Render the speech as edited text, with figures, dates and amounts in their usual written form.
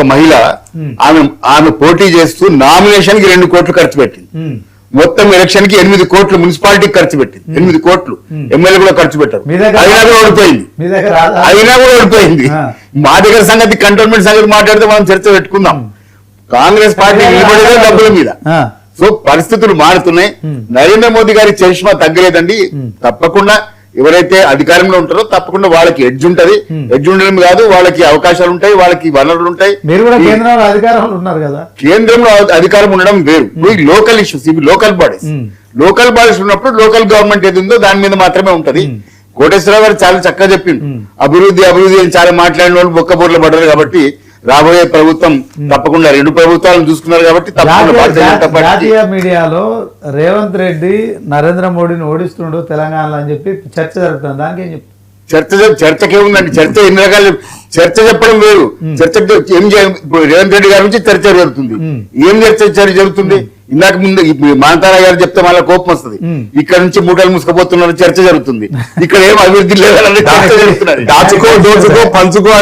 ఒక మహిళ ఆమె పోటీ చేస్తూ నామినేషన్ కి 2 కోట్లు ఖర్చు పెట్టింది. మొత్తం ఎలక్షన్ కి 8 కోట్లు మున్సిపాలిటీకి ఖర్చు పెట్టింది. 8 కోట్లు ఎమ్మెల్యే కూడా ఖర్చు పెట్టారు. అయినా కూడా ఓడిపోయింది. మా దగ్గర సంగతి కంటోన్మెంట్ సంగతి మాట్లాడితే మనం చర్చ పెట్టుకుందాం. కాంగ్రెస్ పార్టీ నిలబడేదే డబ్బుల మీద. సో పరిస్థితులు మారుతున్నాయి. నరేంద్ర మోదీ గారి చరిష్మా తగ్గలేదండి. తప్పకుండా ఎవరైతే అధికారంలో ఉంటారో తప్పకుండా వాళ్ళకి ఎడ్జ్ ఉంటది. ఎడ్జ్ ఉండడం కాదు, వాళ్ళకి అవకాశాలు ఉంటాయి, వాళ్ళకి వనరులు ఉంటాయి. కేంద్రంలో అధికారంలో ఉన్నారు కదా. కేంద్రంలో అధికారం ఉండడం వేరు. లోకల్ ఇష్యూస్, ఇవి లోకల్ బాడీస్. లోకల్ బాడీస్ ఉన్నప్పుడు లోకల్ గవర్నమెంట్ ఏది ఉందో దాని మీద మాత్రమే ఉంటది. కోటేశ్వరరావు గారు చాలా చక్కగా చెప్పిండు. అభివృద్ధి అని చాలా మాట్లాడిన వాళ్ళు బొక్కబోర్లు పడ్డారు. కాబట్టి రాబోయే ప్రభుత్వం తప్పకుండా 2 ప్రభుత్వాలను చూసుకున్నారు. కాబట్టి జాతీయ మీడియాలో రేవంత్ రెడ్డి నరేంద్ర మోడీని ఓడిస్తుండు తెలంగాణలో అని చెప్పి చర్చ జరుగుతుంది. దానికి ఏం చెప్తారు? చర్చకే ఉందండి. చర్చ ఎన్ని రకాలు. చర్చ చెప్పడం వేరు. చర్చ ఏం ఇప్పుడు రేవంత్ రెడ్డి గారి నుంచి చర్చ జరుగుతుంది. ఏం చర్చ జరుగుతుంది? ఇందాక ముందు మానతారా గారు చెప్తే మళ్ళీ కోపం వస్తుంది. ఇక్కడ నుంచి మూటలు మూసుకుపోతున్నారు చర్చ జరుగుతుంది. ఇక్కడ ఏం అభివృద్ధి లేదని చర్చ జరుగుతున్నది. దాచుకో దోచుకో పంచుకో